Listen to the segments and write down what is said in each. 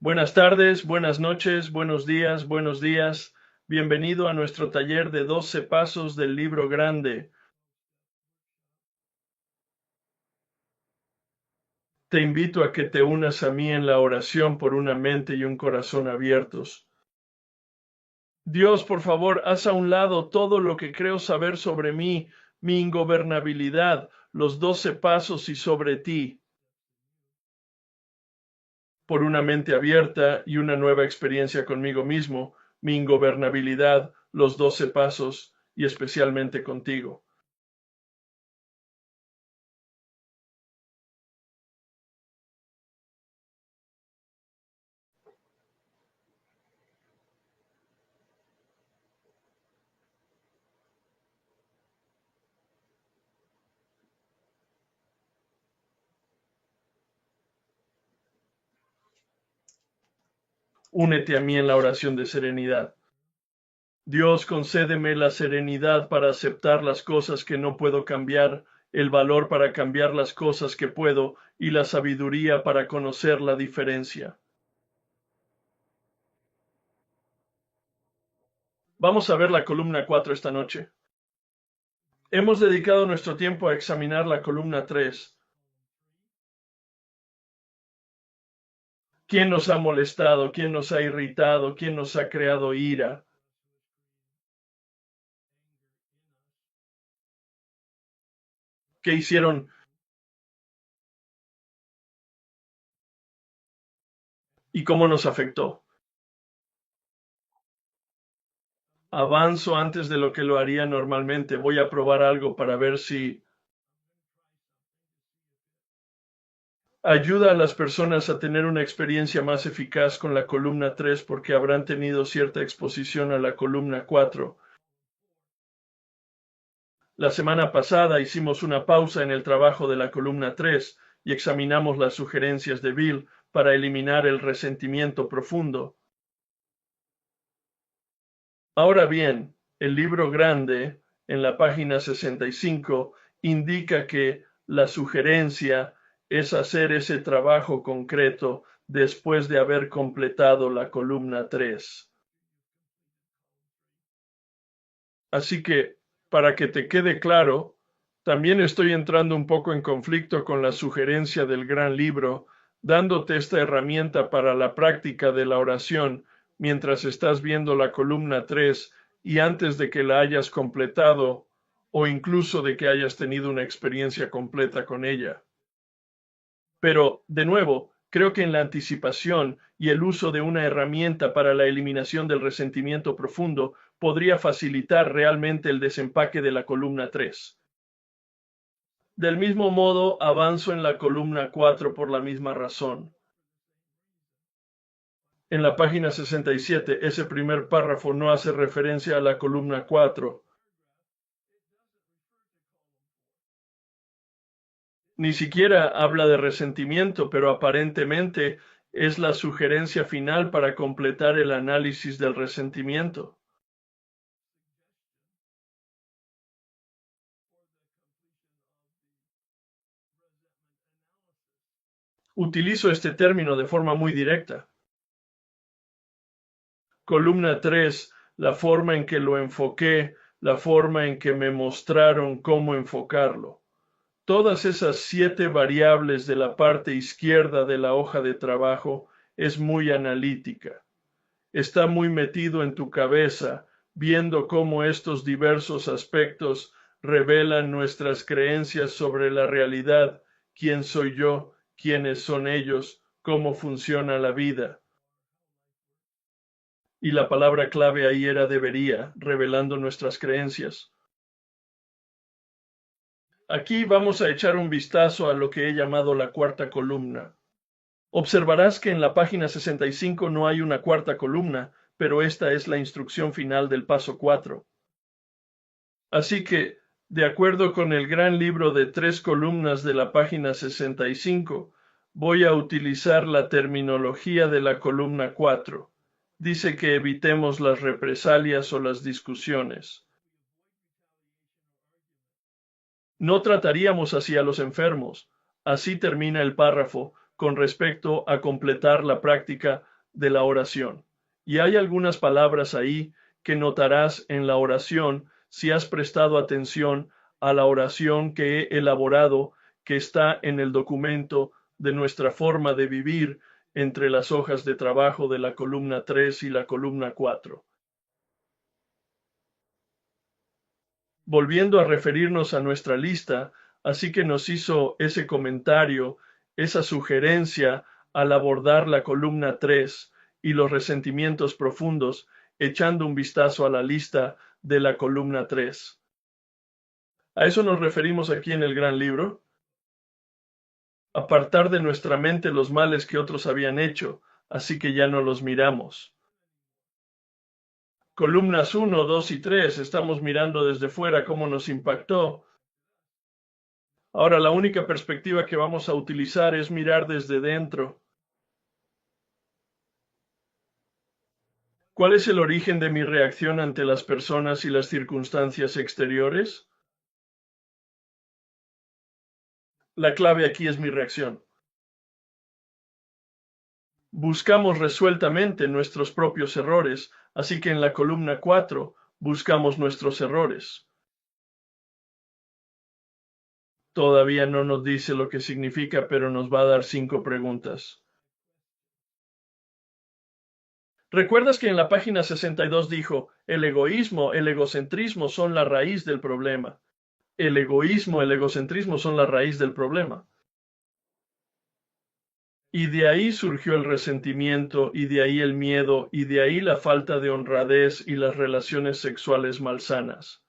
Buenas tardes, buenas noches, buenos días, buenos días. Bienvenido a nuestro taller de 12 pasos del libro grande. Te invito a que te unas a mí en la oración por una mente y un corazón abiertos. Dios, por favor, haz a un lado todo lo que creo saber sobre mí, mi ingobernabilidad, los 12 pasos y sobre ti, por una mente abierta y una nueva experiencia conmigo mismo, mi ingobernabilidad, los 12 pasos y especialmente contigo. Únete a mí en la oración de serenidad. Dios, concédeme la serenidad para aceptar las cosas que no puedo cambiar, el valor para cambiar las cosas que puedo y la sabiduría para conocer la diferencia. Vamos a ver la columna 4 esta noche. Hemos dedicado nuestro tiempo a examinar la columna 3. ¿Quién nos ha molestado? ¿Quién nos ha irritado? ¿Quién nos ha creado ira? ¿Qué hicieron y cómo nos afectó? Avanzo antes de lo que lo haría normalmente. Voy a probar algo para ver si ayuda a las personas a tener una experiencia más eficaz con la columna 3 porque habrán tenido cierta exposición a la columna 4. La semana pasada hicimos una pausa en el trabajo de la columna 3 y examinamos las sugerencias de Bill para eliminar el resentimiento profundo. Ahora bien, el libro grande, en la página 65, indica que la sugerencia es hacer ese trabajo concreto después de haber completado la columna 3. Así que, para que te quede claro, también estoy entrando un poco en conflicto con la sugerencia del gran libro, dándote esta herramienta para la práctica de la oración mientras estás viendo la columna 3 y antes de que la hayas completado o incluso de que hayas tenido una experiencia completa con ella. Pero, de nuevo, creo que en la anticipación y el uso de una herramienta para la eliminación del resentimiento profundo podría facilitar realmente el desempaque de la columna 3. Del mismo modo, avanzo en la columna 4 por la misma razón. En la página 67, ese primer párrafo no hace referencia a la columna 4. Ni siquiera habla de resentimiento, pero aparentemente es la sugerencia final para completar el análisis del resentimiento. Utilizo este término de forma muy directa. Columna 3, la forma en que lo enfoqué, la forma en que me mostraron cómo enfocarlo. Todas esas 7 variables de la parte izquierda de la hoja de trabajo es muy analítica. Está muy metido en tu cabeza, viendo cómo estos diversos aspectos revelan nuestras creencias sobre la realidad, quién soy yo, quiénes son ellos, cómo funciona la vida. Y la palabra clave ahí era debería, revelando nuestras creencias. Aquí vamos a echar un vistazo a lo que he llamado la cuarta columna. Observarás que en la página 65 no hay una cuarta columna, pero esta es la instrucción final del paso 4. Así que, de acuerdo con el gran libro de 3 columnas de la página 65, voy a utilizar la terminología de la columna 4. Dice que evitemos las represalias o las discusiones. No trataríamos así a los enfermos. Así termina el párrafo, con respecto a completar la práctica de la oración. Y hay algunas palabras ahí que notarás en la oración si has prestado atención a la oración que he elaborado, que está en el documento de nuestra forma de vivir entre las hojas de trabajo de la columna 3 y la columna 4. Volviendo a referirnos a nuestra lista, así que nos hizo ese comentario, esa sugerencia al abordar la columna 3 y los resentimientos profundos, echando un vistazo a la lista de la columna 3. A eso nos referimos aquí en el gran libro. Apartar de nuestra mente los males que otros habían hecho, así que ya no los miramos. Columnas 1, 2 y 3, estamos mirando desde fuera cómo nos impactó. Ahora la única perspectiva que vamos a utilizar es mirar desde dentro. ¿Cuál es el origen de mi reacción ante las personas y las circunstancias exteriores? La clave aquí es mi reacción. Buscamos resueltamente nuestros propios errores, así que en la columna 4 buscamos nuestros errores. Todavía no nos dice lo que significa, pero nos va a dar 5 preguntas. ¿Recuerdas que en la página 62 dijo, el egoísmo, el egocentrismo son la raíz del problema? El egoísmo, el egocentrismo son la raíz del problema. Y de ahí surgió el resentimiento, y de ahí el miedo, y de ahí la falta de honradez y las relaciones sexuales malsanas.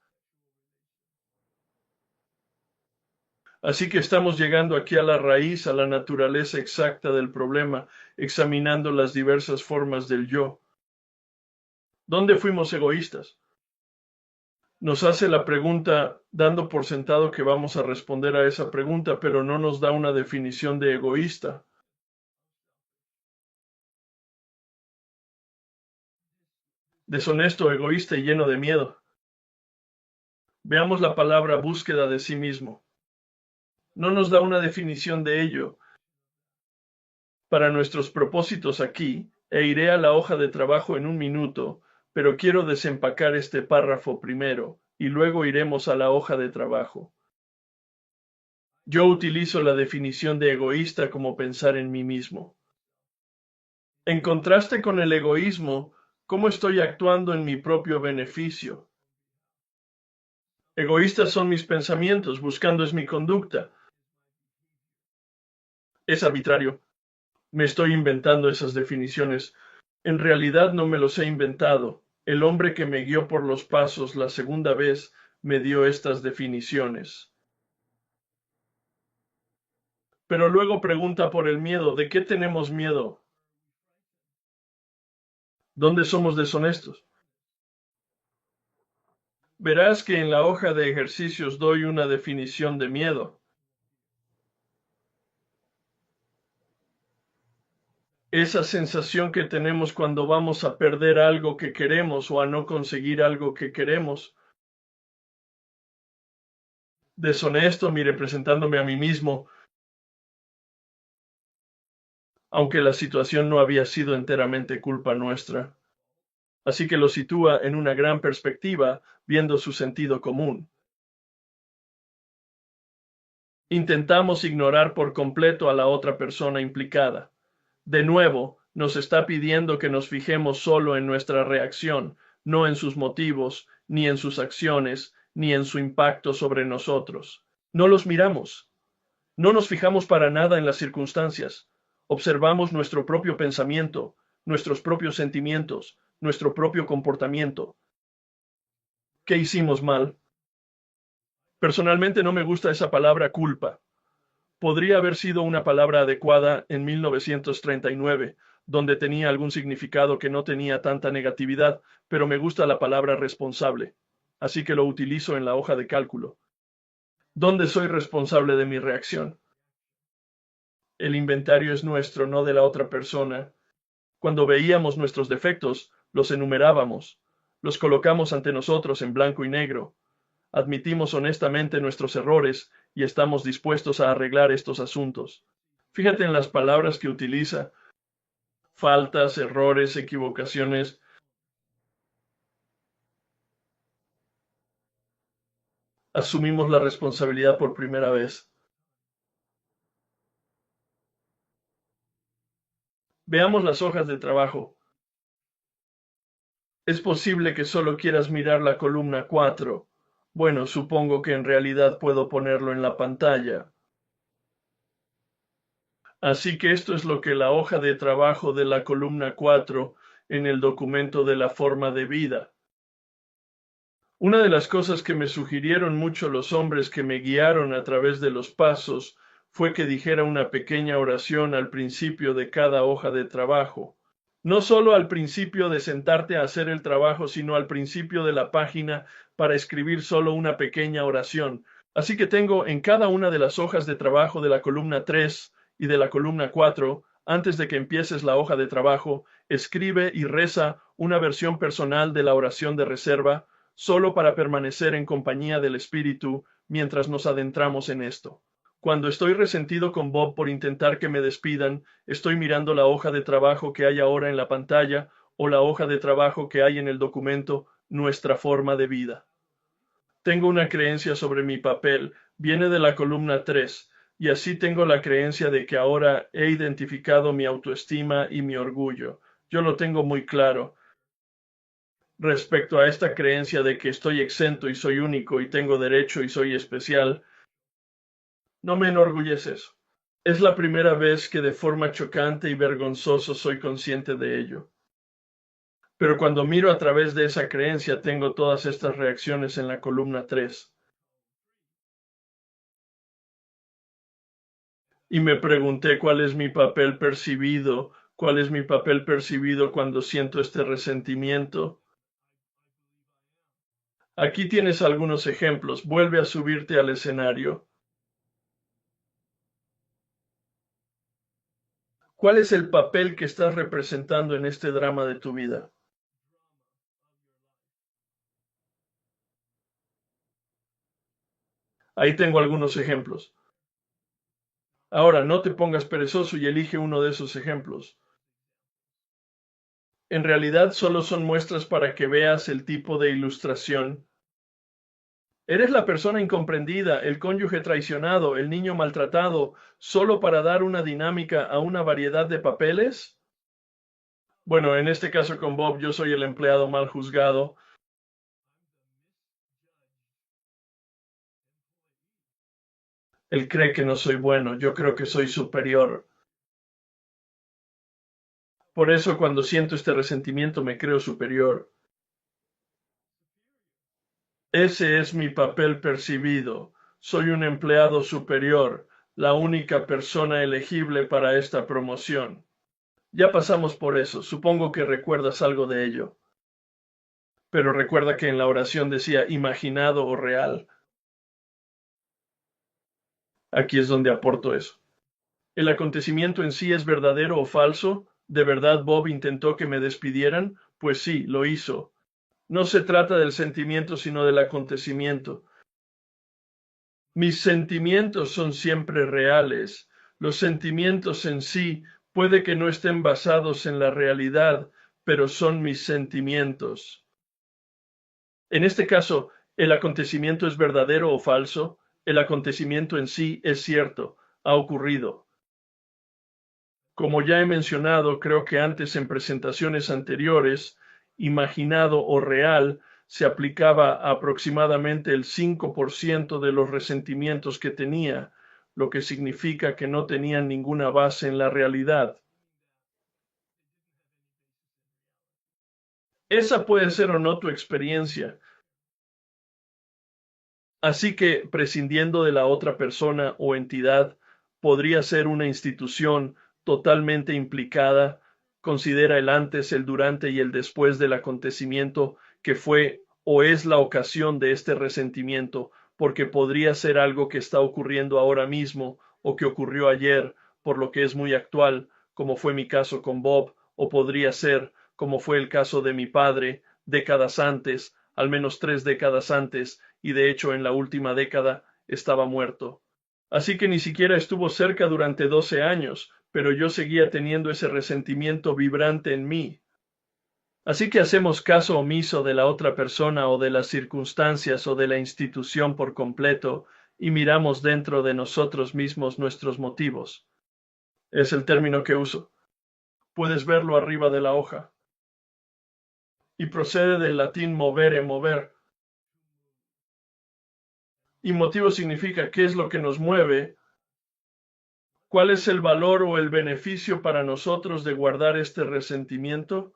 Así que estamos llegando aquí a la raíz, a la naturaleza exacta del problema, examinando las diversas formas del yo. ¿Dónde fuimos egoístas? Nos hace la pregunta dando por sentado que vamos a responder a esa pregunta, pero no nos da una definición de egoísta. Deshonesto, egoísta y lleno de miedo. Veamos la palabra búsqueda de sí mismo. No nos da una definición de ello. Para nuestros propósitos aquí, e iré a la hoja de trabajo en un minuto, pero quiero desempacar este párrafo primero, y luego iremos a la hoja de trabajo. Yo utilizo la definición de egoísta como pensar en mí mismo. En contraste con el egoísmo, ¿cómo estoy actuando en mi propio beneficio? Egoístas son mis pensamientos, buscando es mi conducta. Es arbitrario. Me estoy inventando esas definiciones. En realidad no me los he inventado. El hombre que me guió por los pasos la segunda vez me dio estas definiciones. Pero luego pregunta por el miedo. ¿De qué tenemos miedo? ¿Dónde somos deshonestos? Verás que en la hoja de ejercicios doy una definición de miedo. Esa sensación que tenemos cuando vamos a perder algo que queremos o a no conseguir algo que queremos. Deshonesto, mire, presentándome a mí mismo, aunque la situación no había sido enteramente culpa nuestra. Así que lo sitúa en una gran perspectiva, viendo su sentido común. Intentamos ignorar por completo a la otra persona implicada. De nuevo, nos está pidiendo que nos fijemos solo en nuestra reacción, no en sus motivos, ni en sus acciones, ni en su impacto sobre nosotros. No los miramos. No nos fijamos para nada en las circunstancias. Observamos nuestro propio pensamiento, nuestros propios sentimientos, nuestro propio comportamiento. ¿Qué hicimos mal? Personalmente no me gusta esa palabra culpa. Podría haber sido una palabra adecuada en 1939, donde tenía algún significado que no tenía tanta negatividad, pero me gusta la palabra responsable, así que lo utilizo en la hoja de cálculo. ¿Dónde soy responsable de mi reacción? El inventario es nuestro, no de la otra persona. Cuando veíamos nuestros defectos, los enumerábamos, los colocamos ante nosotros en blanco y negro. Admitimos honestamente nuestros errores y estamos dispuestos a arreglar estos asuntos. Fíjate en las palabras que utiliza: faltas, errores, equivocaciones. Asumimos la responsabilidad por primera vez. Veamos las hojas de trabajo. Es posible que solo quieras mirar la columna 4. Bueno, supongo que en realidad puedo ponerlo en la pantalla. Así que esto es lo que la hoja de trabajo de la columna 4 en el documento de la forma de vida. Una de las cosas que me sugirieron mucho los hombres que me guiaron a través de los pasos fue que dijera una pequeña oración al principio de cada hoja de trabajo. No solo al principio de sentarte a hacer el trabajo, sino al principio de la página para escribir solo una pequeña oración. Así que tengo en cada una de las hojas de trabajo de la columna 3 y de la columna 4, antes de que empieces la hoja de trabajo, escribe y reza una versión personal de la oración de reserva, solo para permanecer en compañía del Espíritu mientras nos adentramos en esto. Cuando estoy resentido con Bob por intentar que me despidan, estoy mirando la hoja de trabajo que hay ahora en la pantalla o la hoja de trabajo que hay en el documento Nuestra forma de vida. Tengo una creencia sobre mi papel, viene de la columna 3, y así tengo la creencia de que ahora he identificado mi autoestima y mi orgullo. Yo lo tengo muy claro. Respecto a esta creencia de que estoy exento y soy único y tengo derecho y soy especial, no me enorgullece eso. Es la primera vez que de forma chocante y vergonzoso soy consciente de ello. Pero cuando miro a través de esa creencia tengo todas estas reacciones en la columna 3. Y me pregunté cuál es mi papel percibido, cuál es mi papel percibido cuando siento este resentimiento. Aquí tienes algunos ejemplos. Vuelve a subirte al escenario. ¿Cuál es el papel que estás representando en este drama de tu vida? Ahí tengo algunos ejemplos. Ahora, no te pongas perezoso y elige uno de esos ejemplos. En realidad solo son muestras para que veas el tipo de ilustración. Eres la persona incomprendida, el cónyuge traicionado, el niño maltratado, solo para dar una dinámica a una variedad de papeles. Bueno, en este caso con Bob, yo soy el empleado mal juzgado. Él cree que no soy bueno, yo creo que soy superior. Por eso cuando siento este resentimiento me creo superior. Ese es mi papel percibido. Soy un empleado superior, la única persona elegible para esta promoción. Ya pasamos por eso, supongo que recuerdas algo de ello. Pero recuerda que en la oración decía imaginado o real. Aquí es donde aporto eso. ¿El acontecimiento en sí es verdadero o falso? ¿De verdad Bob intentó que me despidieran? Pues sí, lo hizo. No se trata del sentimiento, sino del acontecimiento. Mis sentimientos son siempre reales. Los sentimientos en sí puede que no estén basados en la realidad, pero son mis sentimientos. En este caso, ¿el acontecimiento es verdadero o falso? El acontecimiento en sí es cierto, ha ocurrido. Como ya he mencionado, creo que antes en presentaciones anteriores, imaginado o real se aplicaba a aproximadamente el 5% de los resentimientos que tenía, lo que significa que no tenían ninguna base en la realidad. Esa puede ser o no tu experiencia. Así que, prescindiendo de la otra persona o entidad, podría ser una institución totalmente implicada. Considera el antes, el durante y el después del acontecimiento que fue o es la ocasión de este resentimiento, porque podría ser algo que está ocurriendo ahora mismo o que ocurrió ayer, por lo que es muy actual, como fue mi caso con Bob, o podría ser, como fue el caso de mi padre, décadas antes, al menos 3 décadas antes, y de hecho en la última década estaba muerto. Así que ni siquiera estuvo cerca durante 12 años, pero yo seguía teniendo ese resentimiento vibrante en mí. Así que hacemos caso omiso de la otra persona o de las circunstancias o de la institución por completo y miramos dentro de nosotros mismos nuestros motivos. Es el término que uso. Puedes verlo arriba de la hoja. Y procede del latín movere, mover. Y motivo significa qué es lo que nos mueve, cuál es el valor o el beneficio para nosotros de guardar este resentimiento.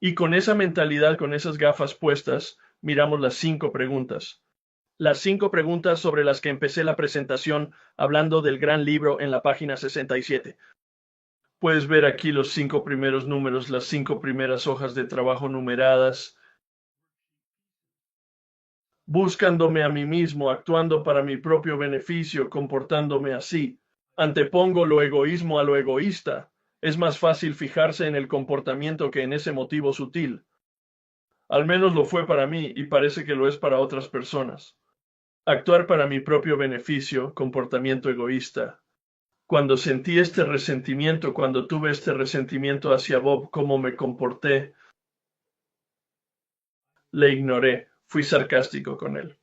Y con esa mentalidad, con esas gafas puestas, miramos las 5 preguntas. Las 5 preguntas sobre las que empecé la presentación hablando del gran libro en la página 67. Puedes ver aquí los 5 primeros números, las 5 primeras hojas de trabajo numeradas. Buscándome a mí mismo, actuando para mi propio beneficio, comportándome así. Antepongo lo egoísmo a lo egoísta. Es más fácil fijarse en el comportamiento que en ese motivo sutil. Al menos lo fue para mí y parece que lo es para otras personas. Actuar para mi propio beneficio, comportamiento egoísta. Cuando sentí este resentimiento, cuando tuve este resentimiento hacia Bob, cómo me comporté, le ignoré, fui sarcástico con él.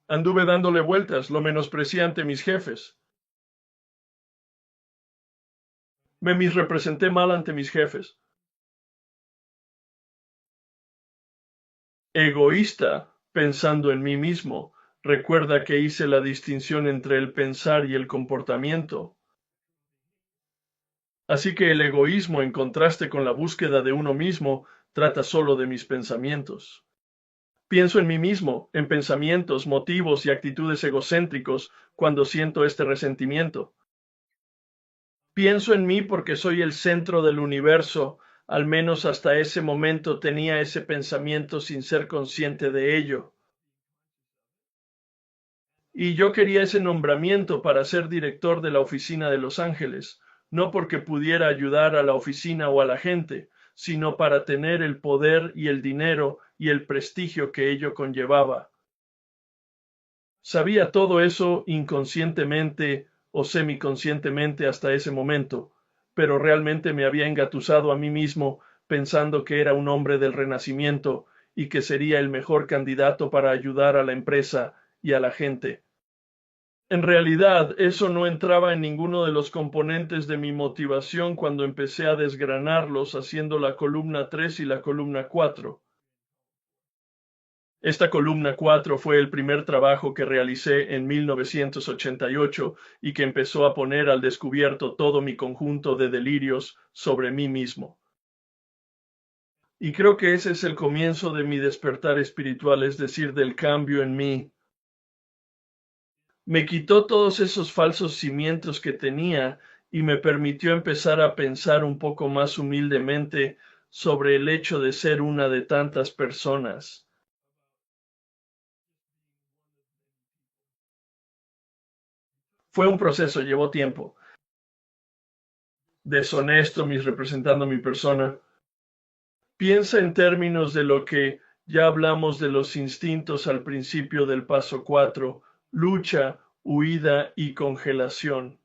Anduve dándole vueltas, lo menosprecié ante mis jefes. Me misrepresenté mal ante mis jefes. Egoísta, pensando en mí mismo. Recuerda que hice la distinción entre el pensar y el comportamiento. Así que el egoísmo, en contraste con la búsqueda de uno mismo, trata solo de mis pensamientos. Pienso en mí mismo, en pensamientos, motivos y actitudes egocéntricos cuando siento este resentimiento. Pienso en mí porque soy el centro del universo, al menos hasta ese momento tenía ese pensamiento sin ser consciente de ello. Y yo quería ese nombramiento para ser director de la oficina de Los Ángeles, no porque pudiera ayudar a la oficina o a la gente, sino para tener el poder y el dinero y el prestigio que ello conllevaba. Sabía todo eso inconscientemente o semiconscientemente hasta ese momento, pero realmente me había engatusado a mí mismo pensando que era un hombre del Renacimiento y que sería el mejor candidato para ayudar a la empresa y a la gente. En realidad, eso no entraba en ninguno de los componentes de mi motivación cuando empecé a desgranarlos haciendo la columna 3 y la columna 4. Esta columna 4 fue el primer trabajo que realicé en 1988 y que empezó a poner al descubierto todo mi conjunto de delirios sobre mí mismo. Y creo que ese es el comienzo de mi despertar espiritual, es decir, del cambio en mí. Me quitó todos esos falsos cimientos que tenía y me permitió empezar a pensar un poco más humildemente sobre el hecho de ser una de tantas personas. Fue un proceso, llevó tiempo. Deshonesto, representando mi persona. Piensa en términos de lo que ya hablamos de los instintos al principio del paso 4: lucha, huida y congelación.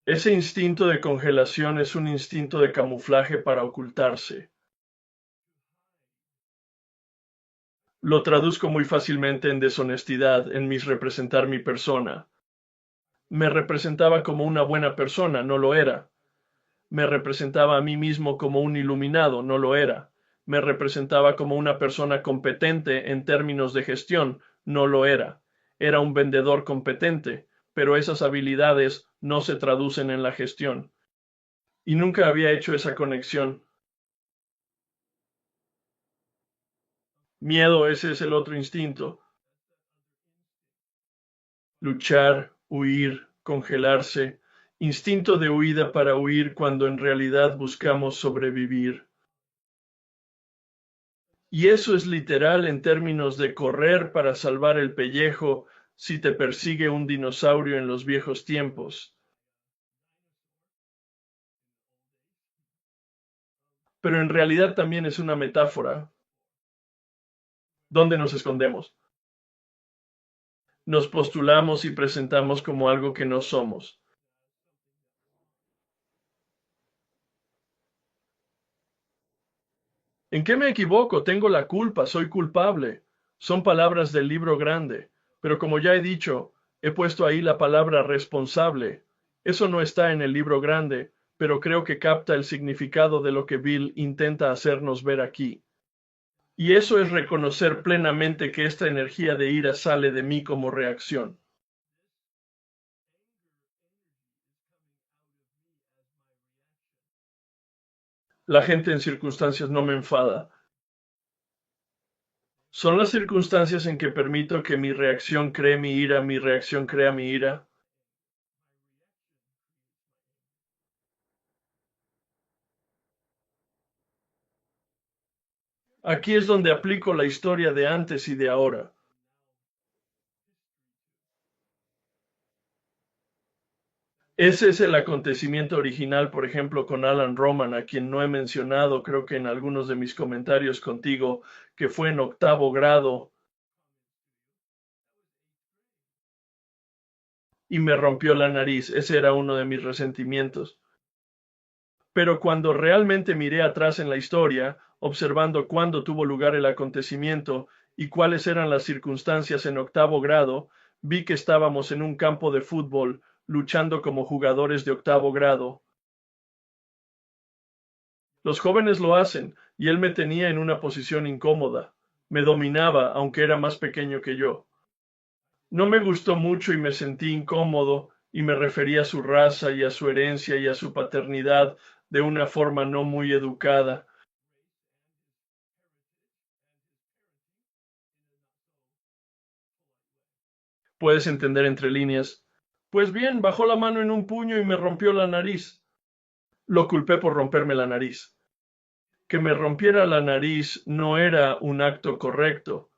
Ese instinto de congelación es un instinto de camuflaje para ocultarse. Lo traduzco muy fácilmente en deshonestidad, en representar mi persona. Me representaba como una buena persona, no lo era. Me representaba a mí mismo como un iluminado, no lo era. Me representaba como una persona competente en términos de gestión, no lo era. Era un vendedor competente, pero esas habilidades no se traducen en la gestión. Y nunca había hecho esa conexión. Miedo, ese es el otro instinto. Luchar, huir, congelarse. Instinto de huida para huir cuando en realidad buscamos sobrevivir. Y eso es literal en términos de correr para salvar el pellejo si te persigue un dinosaurio en los viejos tiempos. Pero en realidad también es una metáfora. ¿Dónde nos escondemos? Nos postulamos y presentamos como algo que no somos. ¿En qué me equivoco? Tengo la culpa, soy culpable. Son palabras del libro grande, pero como ya he dicho, he puesto ahí la palabra responsable. Eso no está en el libro grande, pero creo que capta el significado de lo que Bill intenta hacernos ver aquí. Y eso es reconocer plenamente que esta energía de ira sale de mí como reacción. La gente en circunstancias no me enfada. Son las circunstancias en que permito que mi reacción cree mi ira, mi reacción crea mi ira. Aquí es donde aplico la historia de antes y de ahora. Ese es el acontecimiento original, por ejemplo, con Alan Roman, a quien no he mencionado, creo que en algunos de mis comentarios contigo, que fue en octavo grado y me rompió la nariz. Ese era uno de mis resentimientos. Pero cuando realmente miré atrás en la historia, observando cuándo tuvo lugar el acontecimiento y cuáles eran las circunstancias en octavo grado, vi que estábamos en un campo de fútbol luchando como jugadores de octavo grado. Los jóvenes lo hacen, y él me tenía en una posición incómoda. Me dominaba, aunque era más pequeño que yo. No me gustó mucho y me sentí incómodo, y me refería a su raza y a su herencia y a su paternidad de una forma no muy educada. Puedes entender entre líneas. Pues bien, bajó la mano en un puño y me rompió la nariz. Lo culpé por romperme la nariz. Que me rompiera la nariz no era un acto correcto,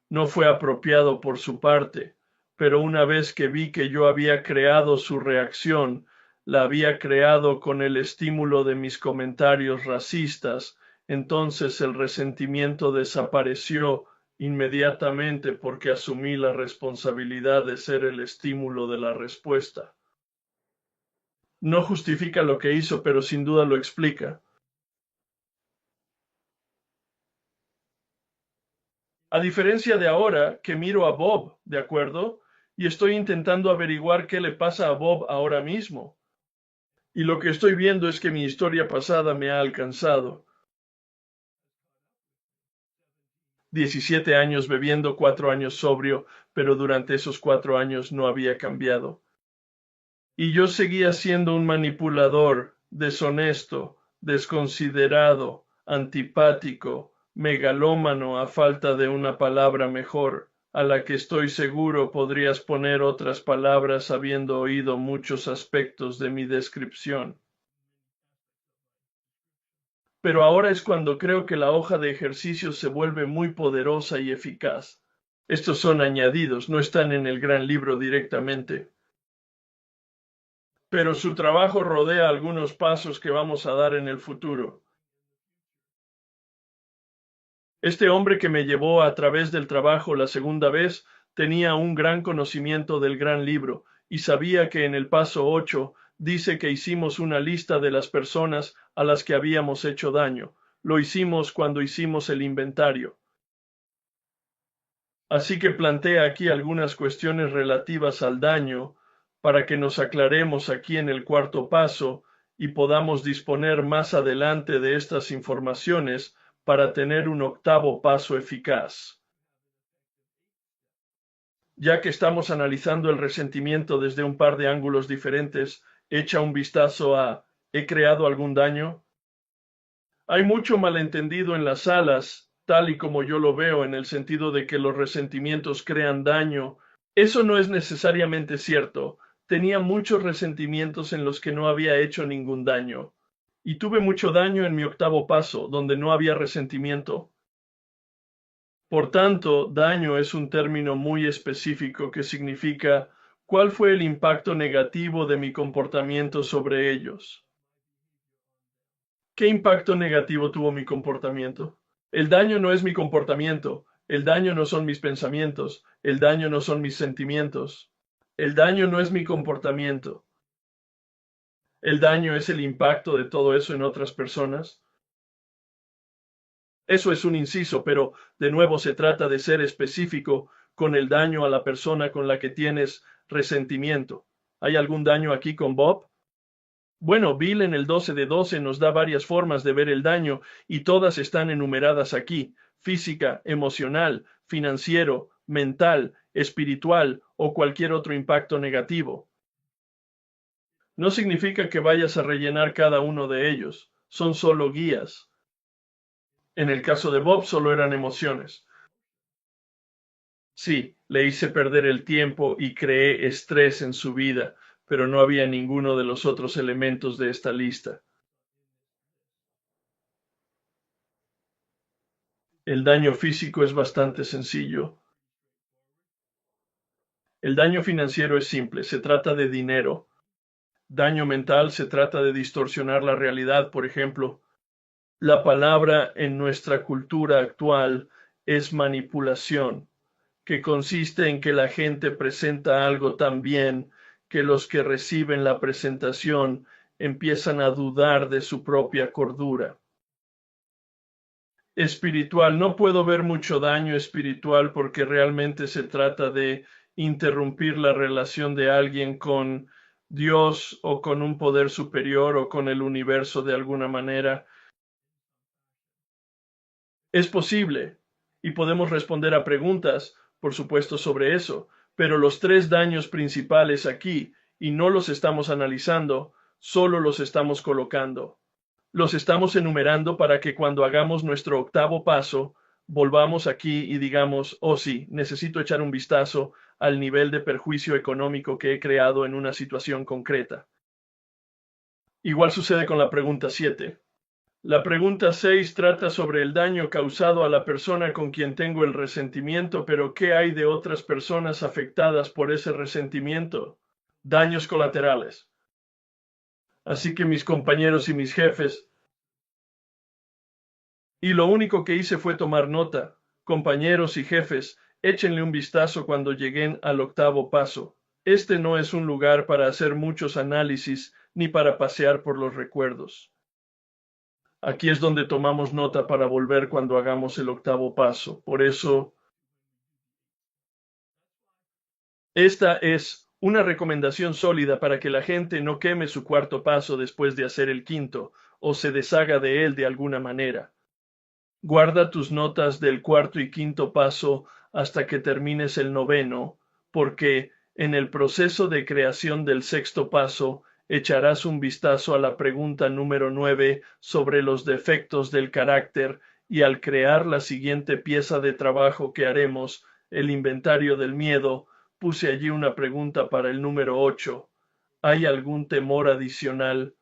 no fue apropiado por su parte, pero una vez que vi que yo había creado su reacción, la había creado con el estímulo de mis comentarios racistas, entonces el resentimiento desapareció inmediatamente porque asumí la responsabilidad de ser el estímulo de la respuesta. No justifica lo que hizo, pero sin duda lo explica. A diferencia de ahora, que miro a Bob, ¿de acuerdo? Y estoy intentando averiguar qué le pasa a Bob ahora mismo. Y lo que estoy viendo es que mi historia pasada me ha alcanzado. 17 años bebiendo, 4 años sobrio, pero durante esos 4 años no había cambiado. Y yo seguía siendo un manipulador, deshonesto, desconsiderado, antipático, megalómano a falta de una palabra mejor, a la que estoy seguro podrías poner otras palabras habiendo oído muchos aspectos de mi descripción. Pero ahora es cuando creo que la hoja de ejercicios se vuelve muy poderosa y eficaz. Estos son añadidos, no están en el gran libro directamente, pero su trabajo rodea algunos pasos que vamos a dar en el futuro. Este hombre que me llevó a través del trabajo la segunda vez tenía un gran conocimiento del gran libro y sabía que en el paso 8 dice que hicimos una lista de las personas a las que habíamos hecho daño. Lo hicimos cuando hicimos el inventario. Así que plantea aquí algunas cuestiones relativas al daño para que nos aclaremos aquí en el cuarto paso y podamos disponer más adelante de estas informaciones para tener un octavo paso eficaz. Ya que estamos analizando el resentimiento desde un par de ángulos diferentes, echa un vistazo a ¿he creado algún daño? Hay mucho malentendido en las salas, tal y como yo lo veo, en el sentido de que los resentimientos crean daño. Eso no es necesariamente cierto. Tenía muchos resentimientos en los que no había hecho ningún daño. Y tuve mucho daño en mi octavo paso, donde no había resentimiento. Por tanto, daño es un término muy específico que significa cuál fue el impacto negativo de mi comportamiento sobre ellos. ¿Qué impacto negativo tuvo mi comportamiento? El daño no es mi comportamiento, El daño no son mis pensamientos, el daño no son mis sentimientos, el daño no es mi comportamiento, el daño es el impacto de todo eso en otras personas. Eso es un inciso, pero de nuevo se trata de ser específico con el daño a la persona con la que tienes resentimiento. ¿Hay algún daño aquí con Bob? Bueno, Bill en el 12 de 12 nos da varias formas de ver el daño y todas están enumeradas aquí: física, emocional, financiero, mental, espiritual o cualquier otro impacto negativo. No significa que vayas a rellenar cada uno de ellos, son solo guías. En el caso de Bob solo eran emociones. Sí, le hice perder el tiempo y creé estrés en su vida, pero no había ninguno de los otros elementos de esta lista. El daño físico es bastante sencillo. El daño financiero es simple, se trata de dinero. Daño mental se trata de distorsionar la realidad, por ejemplo. La palabra en nuestra cultura actual es manipulación, que consiste en que la gente presenta algo tan bien que los que reciben la presentación empiezan a dudar de su propia cordura. Espiritual, no puedo ver mucho daño espiritual porque realmente se trata de interrumpir la relación de alguien con Dios o con un poder superior o con el universo de alguna manera. Es posible y podemos responder a preguntas, por supuesto, sobre eso, pero los tres daños principales aquí, y no los estamos analizando, solo los estamos colocando. Los estamos enumerando para que cuando hagamos nuestro octavo paso, volvamos aquí y digamos, oh sí, necesito echar un vistazo al nivel de perjuicio económico que he creado en una situación concreta. Igual sucede con la pregunta 7. La pregunta 6 trata sobre el daño causado a la persona con quien tengo el resentimiento, pero ¿qué hay de otras personas afectadas por ese resentimiento? Daños colaterales. Así que mis compañeros y mis jefes, y lo único que hice fue tomar nota. Compañeros y jefes, échenle un vistazo cuando lleguen al octavo paso. Este no es un lugar para hacer muchos análisis ni para pasear por los recuerdos. Aquí es donde tomamos nota para volver cuando hagamos el octavo paso. Por eso, esta es una recomendación sólida para que la gente no queme su cuarto paso después de hacer el quinto o se deshaga de él de alguna manera. Guarda tus notas del cuarto y quinto paso hasta que termines el noveno, porque en el proceso de creación del sexto paso echarás un vistazo a la pregunta número 9 sobre los defectos del carácter y al crear la siguiente pieza de trabajo que haremos, el inventario del miedo, puse allí una pregunta para el número 8. ¿Hay algún temor adicional?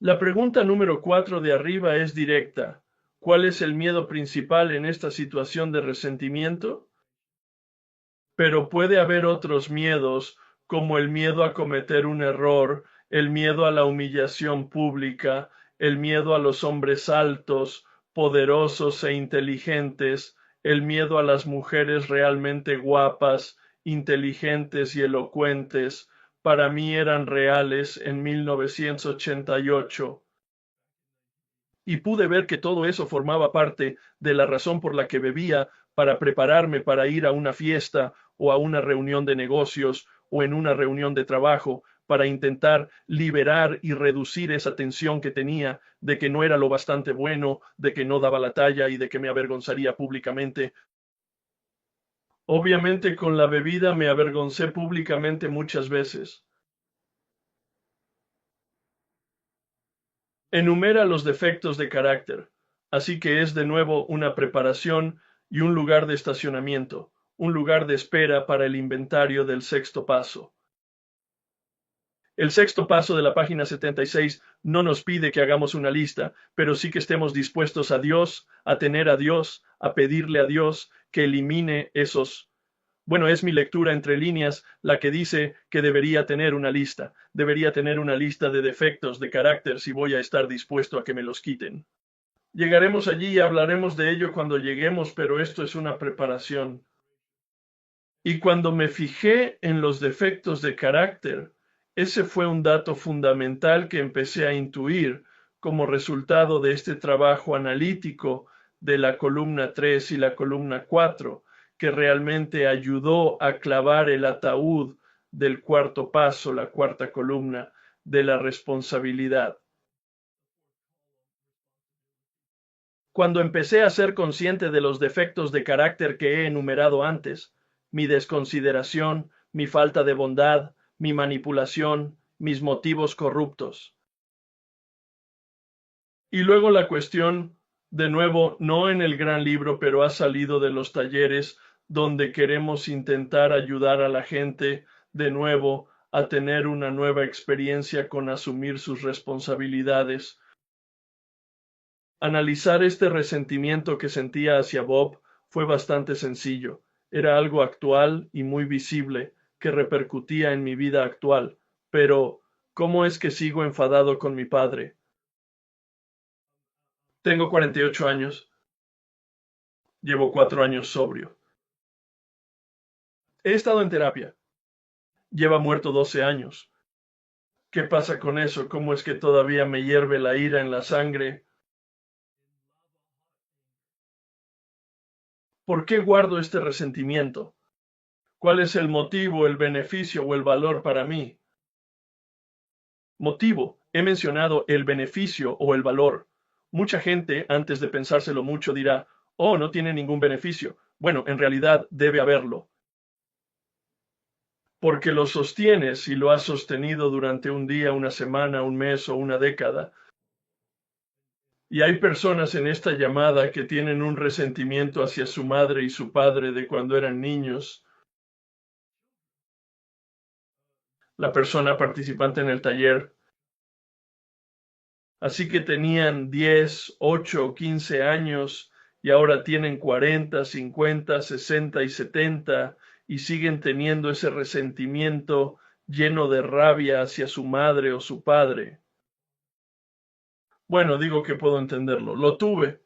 La pregunta número 4 de arriba es directa. ¿Cuál es el miedo principal en esta situación de resentimiento? Pero puede haber otros miedos, como el miedo a cometer un error, el miedo a la humillación pública, el miedo a los hombres altos, poderosos e inteligentes, el miedo a las mujeres realmente guapas, inteligentes y elocuentes. Para mí eran reales en 1988 y pude ver que todo eso formaba parte de la razón por la que bebía para prepararme para ir a una fiesta o a una reunión de negocios o en una reunión de trabajo para intentar liberar y reducir esa tensión que tenía de que no era lo bastante bueno, de que no daba la talla y de que me avergonzaría públicamente. Obviamente con la bebida me avergoncé públicamente muchas veces. Enumera los defectos de carácter, así que es de nuevo una preparación y un lugar de estacionamiento, un lugar de espera para el inventario del sexto paso. El sexto paso de la página 76 no nos pide que hagamos una lista, pero sí que estemos dispuestos a Dios, a tener a Dios, a pedirle a Dios que elimine esos. Bueno, es mi lectura entre líneas la que dice que debería tener una lista de defectos de carácter si voy a estar dispuesto a que me los quiten. Llegaremos allí y hablaremos de ello cuando lleguemos, pero esto es una preparación. Y cuando me fijé en los defectos de carácter, ese fue un dato fundamental que empecé a intuir como resultado de este trabajo analítico de la columna 3 y la columna 4, que realmente ayudó a clavar el ataúd del cuarto paso, la cuarta columna de la responsabilidad. Cuando empecé a ser consciente de los defectos de carácter que he enumerado antes, mi desconsideración, mi falta de bondad, mi manipulación, mis motivos corruptos. Y luego la cuestión, de nuevo, no en el gran libro, pero ha salido de los talleres donde queremos intentar ayudar a la gente de nuevo a tener una nueva experiencia con asumir sus responsabilidades. Analizar este resentimiento que sentía hacia Bob fue bastante sencillo. Era algo actual y muy visible que repercutía en mi vida actual. Pero, ¿cómo es que sigo enfadado con mi padre? Tengo 48 años. Llevo 4 años sobrio. He estado en terapia. Lleva muerto 12 años. ¿Qué pasa con eso? ¿Cómo es que todavía me hierve la ira en la sangre? ¿Por qué guardo este resentimiento? ¿Cuál es el motivo, el beneficio o el valor para mí? Motivo. He mencionado el beneficio o el valor. Mucha gente, antes de pensárselo mucho, dirá, oh, no tiene ningún beneficio. Bueno, en realidad debe haberlo. Porque lo sostienes y lo has sostenido durante un día, una semana, un mes o una década. Y hay personas en esta llamada que tienen un resentimiento hacia su madre y su padre de cuando eran niños. La persona participante en el taller. Así que tenían 10, 8, 15 años y ahora tienen 40, 50, 60 y 70 y siguen teniendo ese resentimiento lleno de rabia hacia su madre o su padre. Bueno, digo que puedo entenderlo. Lo tuve,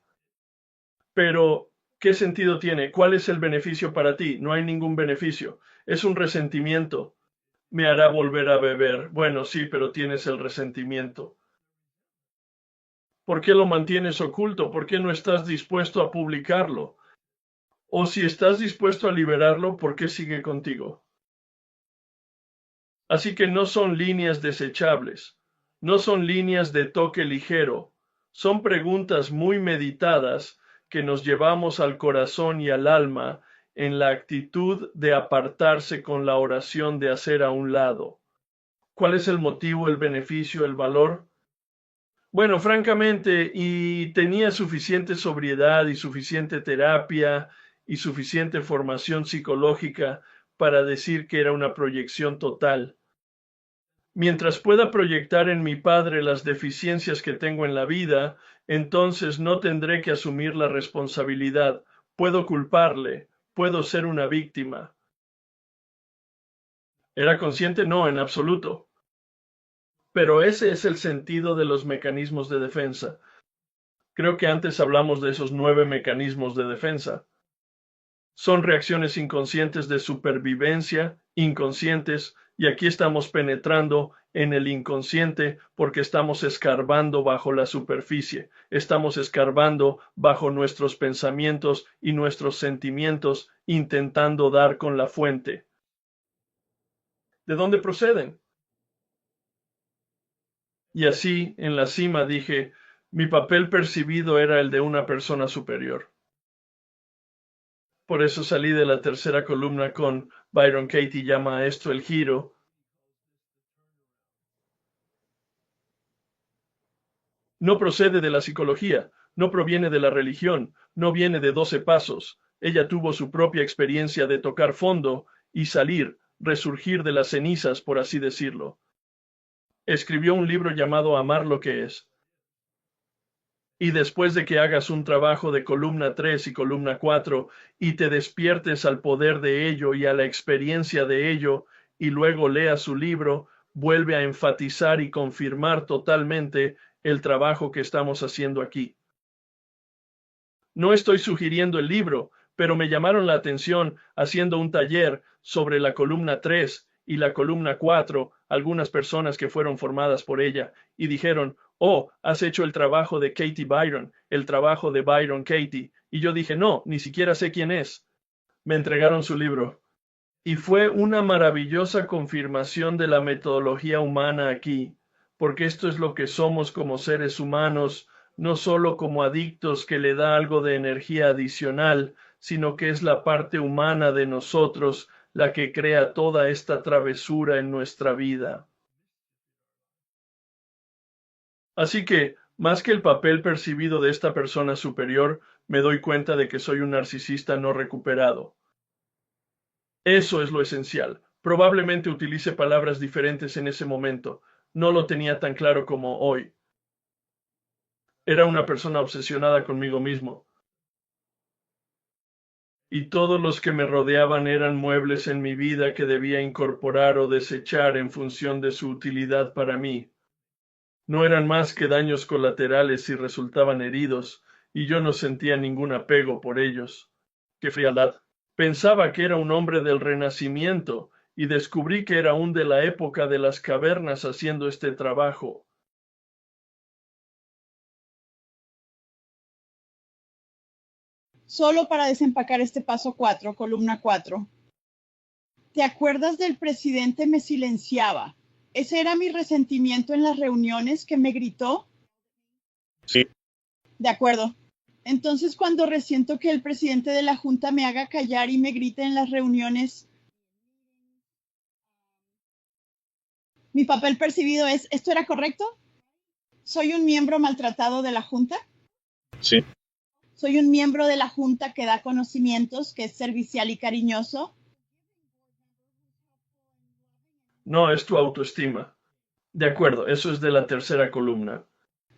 pero ¿qué sentido tiene? ¿Cuál es el beneficio para ti? No hay ningún beneficio. Es un resentimiento. Me hará volver a beber. Bueno, sí, pero tienes el resentimiento. ¿Por qué lo mantienes oculto? ¿Por qué no estás dispuesto a publicarlo? O si estás dispuesto a liberarlo, ¿por qué sigue contigo? Así que no son líneas desechables, no son líneas de toque ligero, son preguntas muy meditadas que nos llevamos al corazón y al alma en la actitud de apartarse con la oración de hacer a un lado. ¿Cuál es el motivo, el beneficio, el valor? Bueno, francamente, y tenía suficiente sobriedad y suficiente terapia y suficiente formación psicológica para decir que era una proyección total. Mientras pueda proyectar en mi padre las deficiencias que tengo en la vida, entonces no tendré que asumir la responsabilidad. Puedo culparle, puedo ser una víctima. ¿Era consciente? No, en absoluto. Pero ese es el sentido de los mecanismos de defensa. Creo que antes hablamos de esos 9 mecanismos de defensa. Son reacciones inconscientes de supervivencia, inconscientes, y aquí estamos penetrando en el inconsciente porque estamos escarbando bajo la superficie, estamos escarbando bajo nuestros pensamientos y nuestros sentimientos, intentando dar con la fuente. ¿De dónde proceden? Y así, en la cima dije, mi papel percibido era el de una persona superior. Por eso salí de la tercera columna con Byron Katie llama a esto el giro. No procede de la psicología, no proviene de la religión, no viene de 12 pasos. Ella tuvo su propia experiencia de tocar fondo y salir, resurgir de las cenizas, por así decirlo. Escribió un libro llamado Amar lo que es. Y después de que hagas un trabajo de columna 3 y columna 4 y te despiertes al poder de ello y a la experiencia de ello, y luego leas su libro, vuelve a enfatizar y confirmar totalmente el trabajo que estamos haciendo aquí. No estoy sugiriendo el libro, pero me llamaron la atención haciendo un taller sobre la columna 3 y la columna 4, algunas personas que fueron formadas por ella, y dijeron, oh, has hecho el trabajo de Katie Byron, el trabajo de Byron Katie. Y yo dije, no, ni siquiera sé quién es. Me entregaron su libro. Y fue una maravillosa confirmación de la metodología humana aquí, porque esto es lo que somos como seres humanos, no solo como adictos que le da algo de energía adicional, sino que es la parte humana de nosotros la que crea toda esta travesura en nuestra vida. Así que, más que el papel percibido de esta persona superior, me doy cuenta de que soy un narcisista no recuperado. Eso es lo esencial. Probablemente utilice palabras diferentes en ese momento. No lo tenía tan claro como hoy. Era una persona obsesionada conmigo mismo. Y todos los que me rodeaban eran muebles en mi vida que debía incorporar o desechar en función de su utilidad para mí. No eran más que daños colaterales si resultaban heridos, y yo no sentía ningún apego por ellos. ¡Qué frialdad! Pensaba que era un hombre del Renacimiento, y descubrí que era un de la época de las cavernas haciendo este trabajo. Solo para desempacar este paso 4, columna 4. ¿Te acuerdas del presidente me silenciaba? ¿Ese era mi resentimiento en las reuniones que me gritó? Sí. De acuerdo. Entonces, cuando resiento que el presidente de la Junta me haga callar y me grite en las reuniones, mi papel percibido es, ¿esto era correcto? ¿Soy un miembro maltratado de la Junta? Sí. ¿Soy un miembro de la Junta que da conocimientos, que es servicial y cariñoso? No es tu autoestima. De acuerdo, eso es de la tercera columna.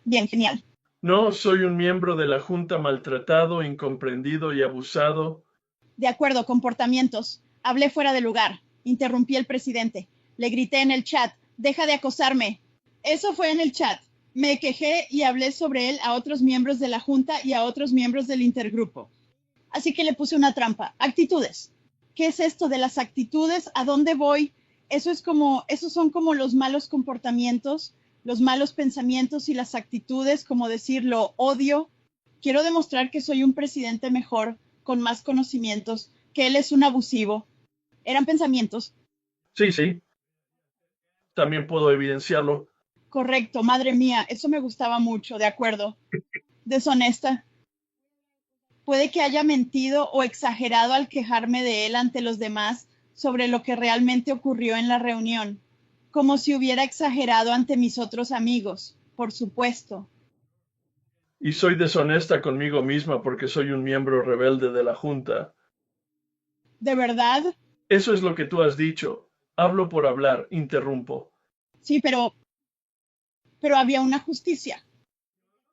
Bien, genial. No soy un miembro de la Junta maltratado, incomprendido y abusado. De acuerdo, comportamientos. Hablé fuera de lugar. Interrumpí al presidente. Le grité en el chat, deja de acosarme. Eso fue en el chat. Me quejé y hablé sobre él a otros miembros de la Junta y a otros miembros del intergrupo. Así que le puse una trampa. Actitudes. ¿Qué es esto de las actitudes? ¿A dónde voy? Esos son como los malos comportamientos, los malos pensamientos y las actitudes, como decir lo odio. Quiero demostrar que soy un presidente mejor, con más conocimientos, que él es un abusivo. Eran pensamientos. Sí. También puedo evidenciarlo. Correcto, madre mía, eso me gustaba mucho, de acuerdo. Deshonesta. Puede que haya mentido o exagerado al quejarme de él ante los demás sobre lo que realmente ocurrió en la reunión, como si hubiera exagerado ante mis otros amigos, por supuesto. Y soy deshonesta conmigo misma porque soy un miembro rebelde de la Junta. ¿De verdad? Eso es lo que tú has dicho. Hablo por hablar, interrumpo. Sí, pero había una justicia.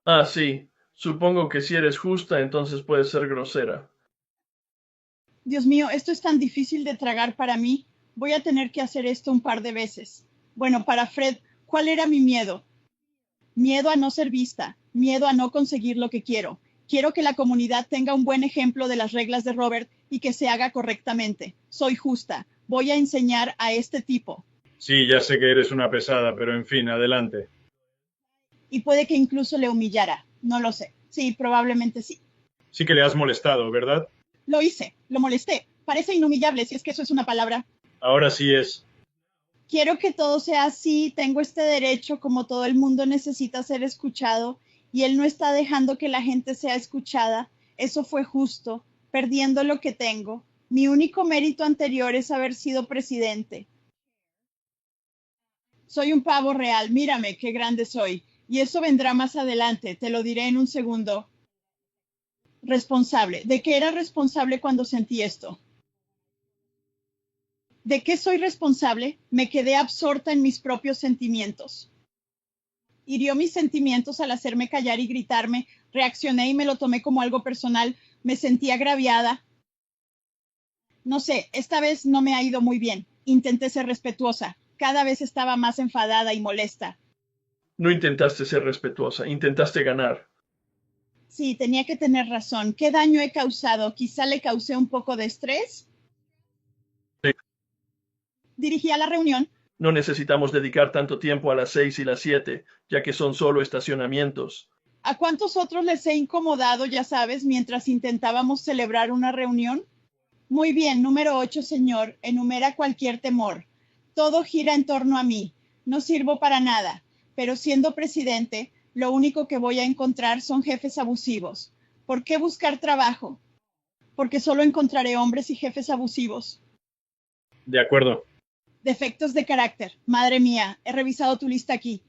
Ah, sí. Supongo que si eres justa, entonces puedes ser grosera. Dios mío, esto es tan difícil de tragar para mí. Voy a tener que hacer esto un par de veces. Bueno, para Fred, ¿cuál era mi miedo? Miedo a no ser vista, miedo a no conseguir lo que quiero. Quiero que la comunidad tenga un buen ejemplo de las reglas de Robert y que se haga correctamente. Soy justa. Voy a enseñar a este tipo. Sí, ya sé que eres una pesada, pero en fin, adelante. Y puede que incluso le humillara. No lo sé. Sí, probablemente sí. Sí que le has molestado, ¿verdad? Lo hice, lo molesté. Parece inhumillable, si es que eso es una palabra. Ahora sí es. Quiero que todo sea así, tengo este derecho, como todo el mundo necesita ser escuchado, y él no está dejando que la gente sea escuchada. Eso fue justo, perdiendo lo que tengo. Mi único mérito anterior es haber sido presidente. Soy un pavo real, mírame qué grande soy. Y eso vendrá más adelante, te lo diré en un segundo. Responsable. ¿De qué era responsable cuando sentí esto? ¿De qué soy responsable? Me quedé absorta en mis propios sentimientos. Hirió mis sentimientos al hacerme callar y gritarme. Reaccioné y me lo tomé como algo personal. Me sentí agraviada. No sé, esta vez no me ha ido muy bien. Intenté ser respetuosa. Cada vez estaba más enfadada y molesta. No intentaste ser respetuosa, intentaste ganar. Sí, tenía que tener razón. ¿Qué daño he causado? Quizá le causé un poco de estrés. Sí. Dirigí a la reunión. No necesitamos dedicar tanto tiempo a las 6 y las 7, ya que son solo estacionamientos. ¿A cuántos otros les he incomodado, ya sabes, mientras intentábamos celebrar una reunión? Muy bien, número 8, señor. Enumera cualquier temor. Todo gira en torno a mí. No sirvo para nada, pero siendo presidente, lo único que voy a encontrar son jefes abusivos. ¿Por qué buscar trabajo? Porque solo encontraré hombres y jefes abusivos. De acuerdo. Defectos de carácter. Madre mía, he revisado tu lista aquí.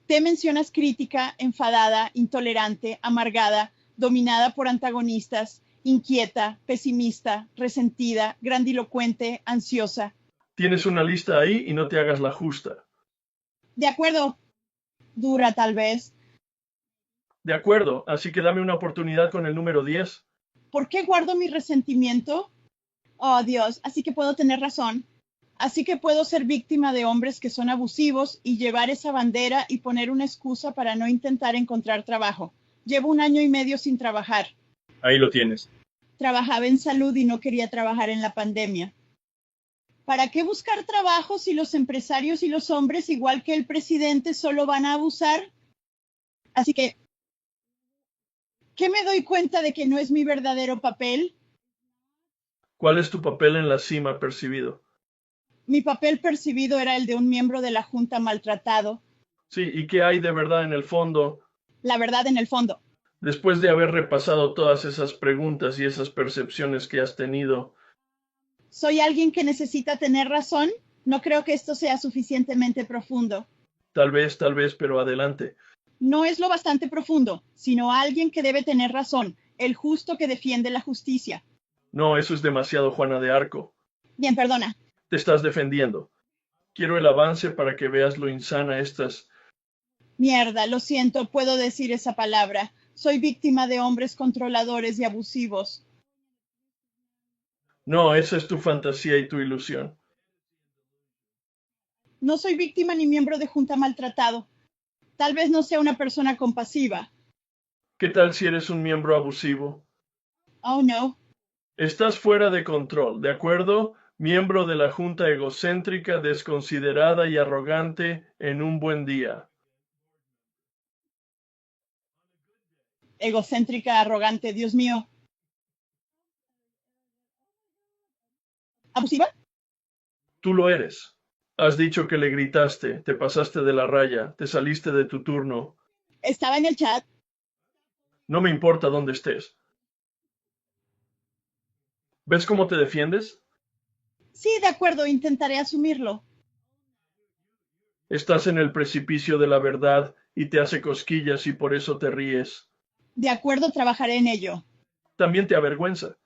Te mencionas crítica, enfadada, intolerante, amargada, dominada por antagonistas, inquieta, pesimista, resentida, grandilocuente, ansiosa. Tienes una lista ahí y no te hagas la justa. De acuerdo. Dura, tal vez. De acuerdo, así que dame una oportunidad con el número 10. ¿Por qué guardo mi resentimiento? Oh, Dios, así que puedo tener razón. Así que puedo ser víctima de hombres que son abusivos y llevar esa bandera y poner una excusa para no intentar encontrar trabajo. Llevo 1 año y medio sin trabajar. Ahí lo tienes. Trabajaba en salud y no quería trabajar en la pandemia. ¿Para qué buscar trabajo si los empresarios y los hombres, igual que el presidente, solo van a abusar? Así que, ¿qué me doy cuenta de que no es mi verdadero papel? ¿Cuál es tu papel en la cima percibido? Mi papel percibido era el de un miembro de la Junta maltratado. Sí, ¿y qué hay de verdad en el fondo? La verdad en el fondo. Después de haber repasado todas esas preguntas y esas percepciones que has tenido, ¿Soy alguien que necesita tener razón? No creo que esto sea suficientemente profundo. tal vez, pero adelante. No es lo bastante profundo, sino alguien que debe tener razón, el justo que defiende la justicia. No, eso es demasiado, Juana de Arco. Bien, perdona. Te estás defendiendo. Quiero el avance para que veas lo insana estas. Mierda, lo siento, puedo decir esa palabra. Soy víctima de hombres controladores y abusivos. No, esa es tu fantasía y tu ilusión. No soy víctima ni miembro de junta maltratado. Tal vez no sea una persona compasiva. ¿Qué tal si eres un miembro abusivo? Oh, no. Estás fuera de control, ¿de acuerdo? Miembro de la junta egocéntrica, desconsiderada y arrogante en un buen día. Egocéntrica, arrogante, Dios mío. ¿Abusiva? Tú lo eres. Has dicho que le gritaste, te pasaste de la raya, te saliste de tu turno. Estaba en el chat. No me importa dónde estés. ¿Ves cómo te defiendes? Sí, de acuerdo, intentaré asumirlo. Estás en el precipicio de la verdad y te hace cosquillas y por eso te ríes. De acuerdo, trabajaré en ello. También te avergüenza.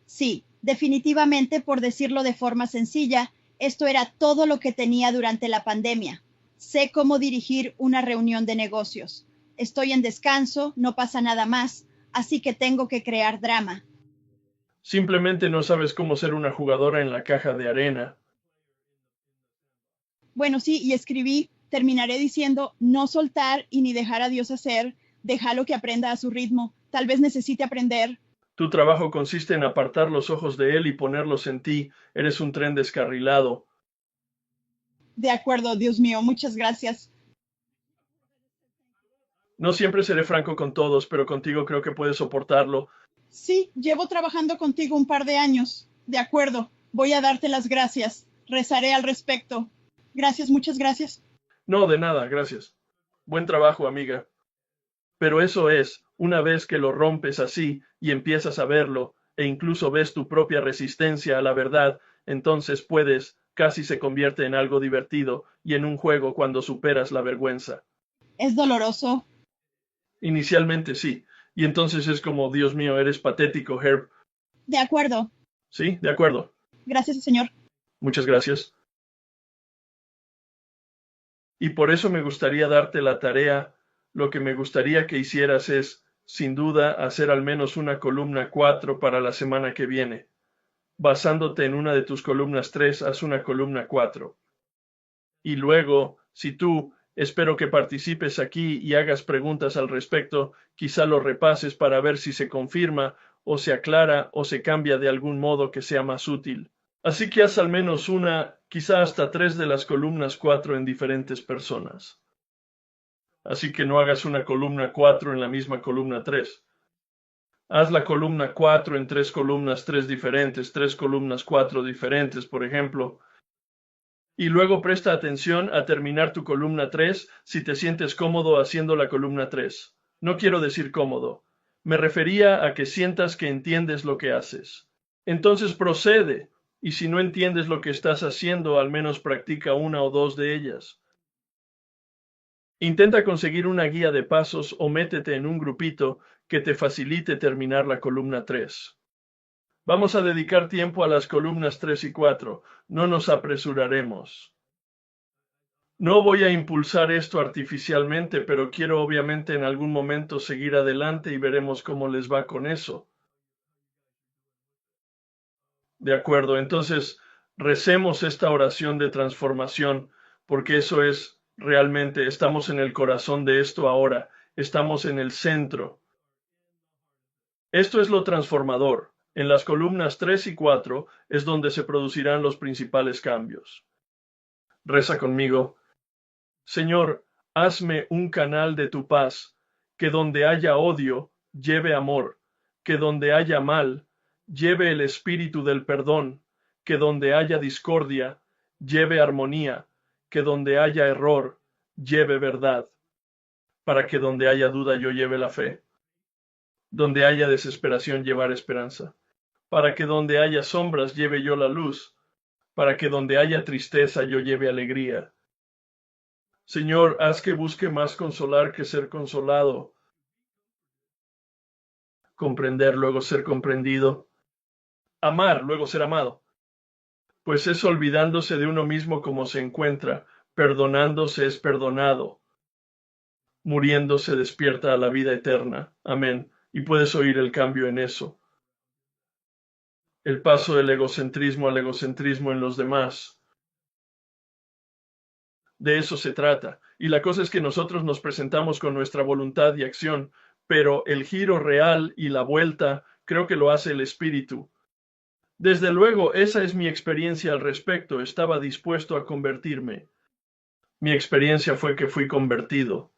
Sí, definitivamente, por decirlo de forma sencilla, esto era todo lo que tenía durante la pandemia. Sé cómo dirigir una reunión de negocios. Estoy en descanso, no pasa nada más, así que tengo que crear drama. Simplemente no sabes cómo ser una jugadora en la caja de arena. Bueno, sí, y escribí, terminaré diciendo, no soltar y ni dejar a Dios hacer, déjalo que aprenda a su ritmo. Tal vez necesite aprender. Tu trabajo consiste en apartar los ojos de él y ponerlos en ti. Eres un tren descarrilado. De acuerdo, Dios mío, muchas gracias. No siempre seré franco con todos, pero contigo creo que puedes soportarlo. Sí, llevo trabajando contigo un par de años. De acuerdo, voy a darte las gracias. Rezaré al respecto. Gracias, muchas gracias. No, de nada, gracias. Buen trabajo, amiga. Pero eso es, una vez que lo rompes así y empiezas a verlo, e incluso ves tu propia resistencia a la verdad, entonces puedes, casi se convierte en algo divertido y en un juego cuando superas la vergüenza. Es doloroso. Inicialmente sí, y entonces es como, Dios mío, eres patético, Herb. De acuerdo. Sí, de acuerdo. Gracias, señor. Muchas gracias. Y por eso me gustaría darte la tarea. Lo que me gustaría que hicieras es, sin duda, hacer al menos una columna 4 para la semana que viene. Basándote en una de tus columnas 3, haz una columna 4. Y luego, si tú, Espero que participes aquí y hagas preguntas al respecto, quizá lo repases para ver si se confirma o se aclara o se cambia de algún modo que sea más útil. Así que haz al menos una, quizá hasta 3 de las columnas 4 en diferentes personas. Así que no hagas una columna 4 en la misma columna 3. Haz la columna 4 en 3 columnas 3 diferentes, 3 columnas 4 diferentes, por ejemplo. Y luego presta atención a terminar tu columna 3 si te sientes cómodo haciendo la columna 3. No quiero decir cómodo. Me refería a que sientas que entiendes lo que haces. Entonces procede, y si no entiendes lo que estás haciendo, al menos practica una o dos de ellas. Intenta conseguir una guía de pasos o métete en un grupito que te facilite terminar la columna 3. Vamos a dedicar tiempo a las columnas 3 y 4. No nos apresuraremos. No voy a impulsar esto artificialmente, pero quiero obviamente en algún momento seguir adelante y veremos cómo les va con eso. De acuerdo, entonces recemos esta oración de transformación, porque eso es realmente, estamos en el corazón de esto ahora, estamos en el centro. Esto es lo transformador. En las columnas 3 y 4 es donde se producirán los principales cambios. Reza conmigo. Señor, hazme un canal de tu paz, que donde haya odio, lleve amor, que donde haya mal, lleve el espíritu del perdón, que donde haya discordia, lleve armonía, que donde haya error, lleve verdad, para que donde haya duda yo lleve la fe, donde haya desesperación llevar esperanza, para que donde haya sombras lleve yo la luz, para que donde haya tristeza yo lleve alegría. Señor, haz que busque más consolar que ser consolado, comprender, luego ser comprendido, amar, luego ser amado. Pues es olvidándose de uno mismo como se encuentra, perdonándose es perdonado, muriendo se despierta a la vida eterna. Amén. Y puedes oír el cambio en eso. El paso del egocentrismo al egocentrismo en los demás. De eso se trata. Y la cosa es que nosotros nos presentamos con nuestra voluntad y acción, pero el giro real y la vuelta creo que lo hace el Espíritu. Desde luego, esa es mi experiencia al respecto. Estaba dispuesto a convertirme. Mi experiencia fue que fui convertido.